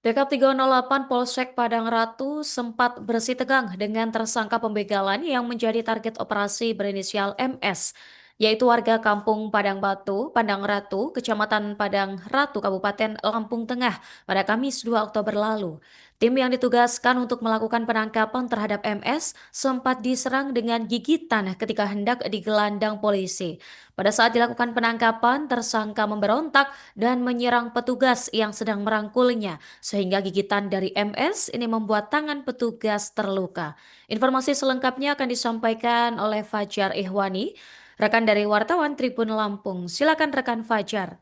Dekap 308 Polsek Padang Ratu sempat bersitegang dengan tersangka pembegalan yang menjadi target operasi berinisial MS, yaitu warga kampung Padang Batu, Padang Ratu, Kecamatan Padang Ratu, Kabupaten Lampung Tengah pada Kamis 2 Oktober lalu. Tim yang ditugaskan untuk melakukan penangkapan terhadap MS sempat diserang dengan gigitan ketika hendak digelandang polisi. Pada saat dilakukan penangkapan, tersangka memberontak dan menyerang petugas yang sedang merangkulnya sehingga gigitan dari MS ini membuat tangan petugas terluka. Informasi selengkapnya akan disampaikan oleh Fajar Ihwani, rekan dari wartawan Tribun Lampung. Silakan rekan Fajar.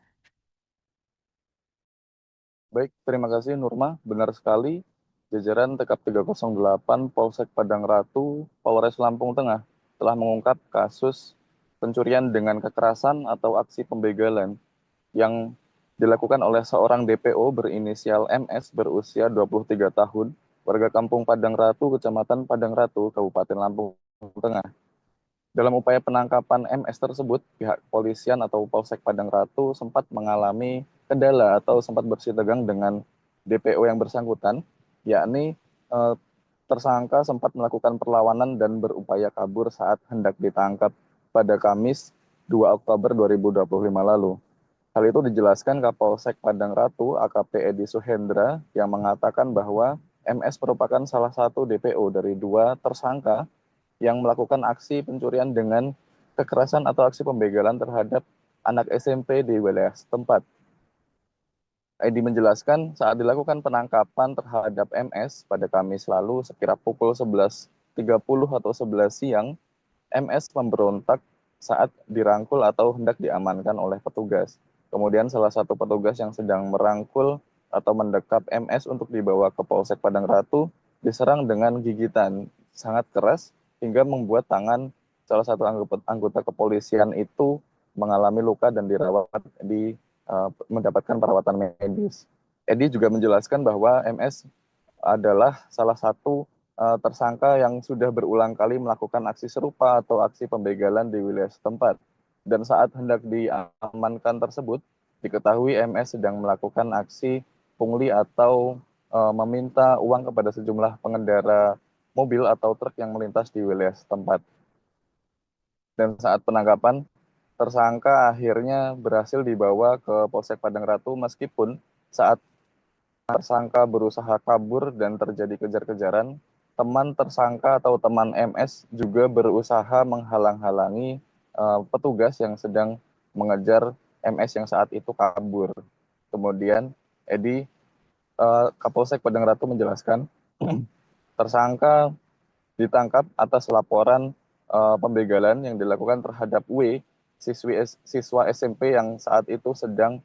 Baik, terima kasih Nurma. Benar sekali, jajaran Tekap 308 Polsek Padang Ratu, Polres Lampung Tengah telah mengungkap kasus pencurian dengan kekerasan atau aksi pembegalan yang dilakukan oleh seorang DPO berinisial MS berusia 23 tahun, warga kampung Padang Ratu, Kecamatan Padang Ratu, Kabupaten Lampung Tengah. Dalam upaya penangkapan MS tersebut, pihak kepolisian atau Polsek Padang Ratu sempat mengalami kendala atau sempat bersitegang dengan DPO yang bersangkutan, yakni tersangka sempat melakukan perlawanan dan berupaya kabur saat hendak ditangkap pada Kamis 2 Oktober 2025 lalu. Hal itu dijelaskan Kapolsek Padang Ratu AKP Edi Suhendra yang mengatakan bahwa MS merupakan salah satu DPO dari dua tersangka yang melakukan aksi pencurian dengan kekerasan atau aksi pembegalan terhadap anak SMP di wilayah setempat. Edi menjelaskan saat dilakukan penangkapan terhadap MS pada Kamis lalu sekira pukul 11.30 atau 11 siang, MS memberontak saat dirangkul atau hendak diamankan oleh petugas. Kemudian salah satu petugas yang sedang merangkul atau mendekap MS untuk dibawa ke Polsek Padang Ratu diserang dengan gigitan sangat keras hingga membuat tangan salah satu anggota kepolisian itu mengalami luka dan dirawat mendapatkan perawatan medis. Edi juga menjelaskan bahwa MS adalah salah satu tersangka yang sudah berulang kali melakukan aksi serupa atau aksi pembegalan di wilayah setempat. Dan saat hendak diamankan tersebut, diketahui MS sedang melakukan aksi pungli atau meminta uang kepada sejumlah pengendara mobil atau truk yang melintas di wilayah setempat. Dan saat penangkapan, tersangka akhirnya berhasil dibawa ke Polsek Padang Ratu meskipun saat tersangka berusaha kabur dan terjadi kejar-kejaran, teman tersangka atau teman MS juga berusaha menghalang-halangi petugas yang sedang mengejar MS yang saat itu kabur. Kemudian Edi Kapolsek Padang Ratu menjelaskan tersangka ditangkap atas laporan pembegalan yang dilakukan terhadap W, siswa SMP yang saat itu sedang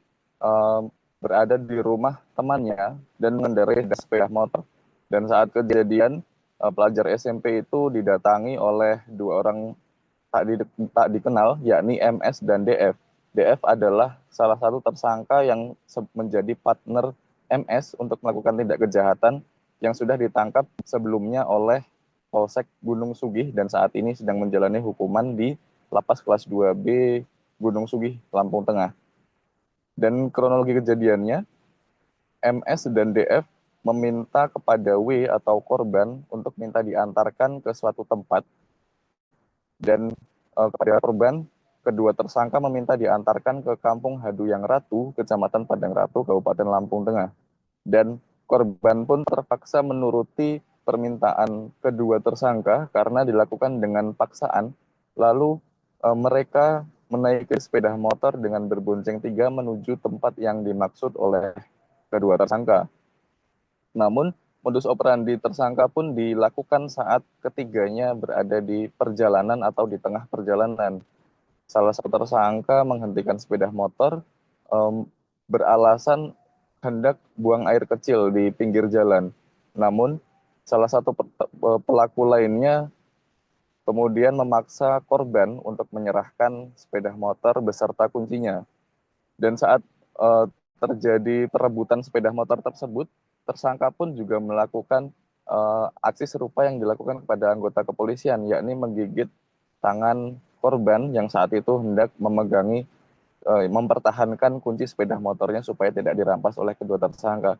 berada di rumah temannya dan mengendarai sepeda motor. Dan saat kejadian, pelajar SMP itu didatangi oleh dua orang tak dikenal, yakni MS dan DF. DF adalah salah satu tersangka yang menjadi partner MS untuk melakukan tindak kejahatan yang sudah ditangkap sebelumnya oleh Polsek Gunung Sugih dan saat ini sedang menjalani hukuman di Lapas Kelas 2B Gunung Sugih, Lampung Tengah. Dan kronologi kejadiannya, MS dan DF meminta kepada W atau korban untuk minta diantarkan ke suatu tempat dan kepada korban, kedua tersangka meminta diantarkan ke Kampung Haduyang Ratu, Kecamatan Padang Ratu, Kabupaten Lampung Tengah. Dan korban pun terpaksa menuruti permintaan kedua tersangka karena dilakukan dengan paksaan. Lalu mereka menaiki sepeda motor dengan berbonceng tiga menuju tempat yang dimaksud oleh kedua tersangka. Namun, modus operandi tersangka pun dilakukan saat ketiganya berada di perjalanan atau di tengah perjalanan. Salah satu tersangka menghentikan sepeda motor beralasan hendak buang air kecil di pinggir jalan. Namun, salah satu pelaku lainnya kemudian memaksa korban untuk menyerahkan sepeda motor beserta kuncinya. Dan saat terjadi perebutan sepeda motor tersebut, tersangka pun juga melakukan aksi serupa yang dilakukan kepada anggota kepolisian, yakni menggigit tangan korban yang saat itu hendak mempertahankan kunci sepeda motornya supaya tidak dirampas oleh kedua tersangka.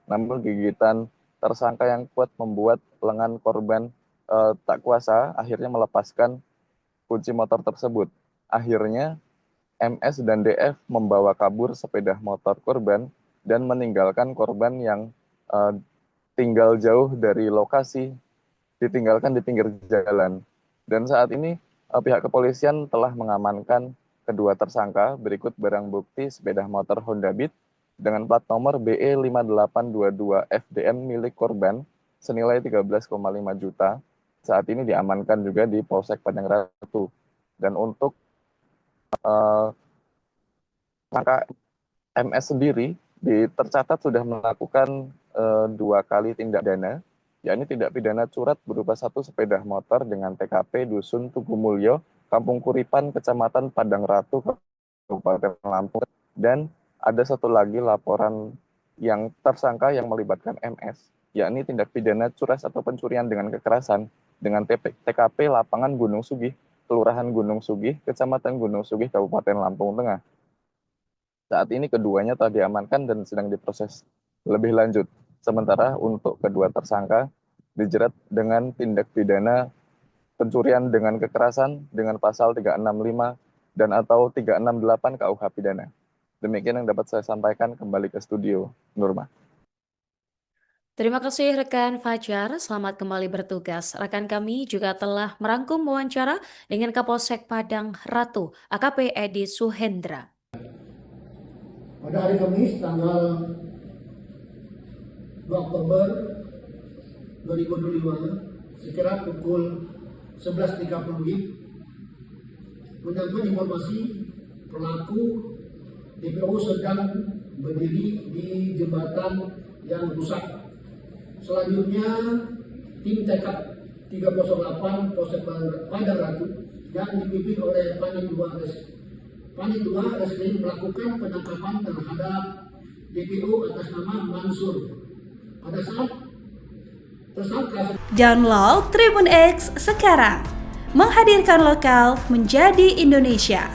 Namun gigitan tersangka yang kuat membuat lengan korban tak kuasa, akhirnya melepaskan kunci motor tersebut. Akhirnya MS dan DF membawa kabur sepeda motor korban dan meninggalkan korban yang tinggal jauh dari lokasi, ditinggalkan di pinggir jalan. Dan saat ini pihak kepolisian telah mengamankan kedua tersangka. Berikut barang bukti sepeda motor Honda Beat dengan plat nomor BE 5822 FDM milik korban senilai 13,5 juta. Saat ini diamankan juga di Polsek Padang Ratu. Dan untuk tersangka MS sendiri tercatat sudah melakukan 2 kali tindak pidana, yakni tindak pidana curat berupa 1 sepeda motor dengan TKP Dusun Tugumulyo, Kampung Kuripan, Kecamatan Padang Ratu, Kabupaten Lampung, dan ada 1 lagi laporan yang tersangka yang melibatkan MS, yakni tindak pidana curas atau pencurian dengan kekerasan dengan TKP Lapangan Gunung Sugih, Kelurahan Gunung Sugih, Kecamatan Gunung Sugih, Kabupaten Lampung Tengah. Saat ini keduanya telah diamankan dan sedang diproses lebih lanjut. Sementara untuk kedua tersangka dijerat dengan tindak pidana pencurian dengan kekerasan dengan pasal 365 dan atau 368 KUH pidana. Demikian yang dapat saya sampaikan, kembali ke studio, Nurma. Terima kasih rekan Fajar, selamat kembali bertugas. Rekan kami juga telah merangkum wawancara dengan Kapolsek Padang Ratu, AKP Edi Suhendra. Pada hari Kamis tanggal 2 Oktober 2025 sekira pukul 11.30 mendapat informasi pelaku DPO sedang berdiri di jembatan yang rusak. Selanjutnya tim TKP 308 Polsek Padang Ratu yang dipimpin oleh Panit 2 Reskrim melakukan penangkapan terhadap DPO atas nama Mansur. Pada saat tersangka Download Tribun X sekarang, menghadirkan lokal menjadi Indonesia.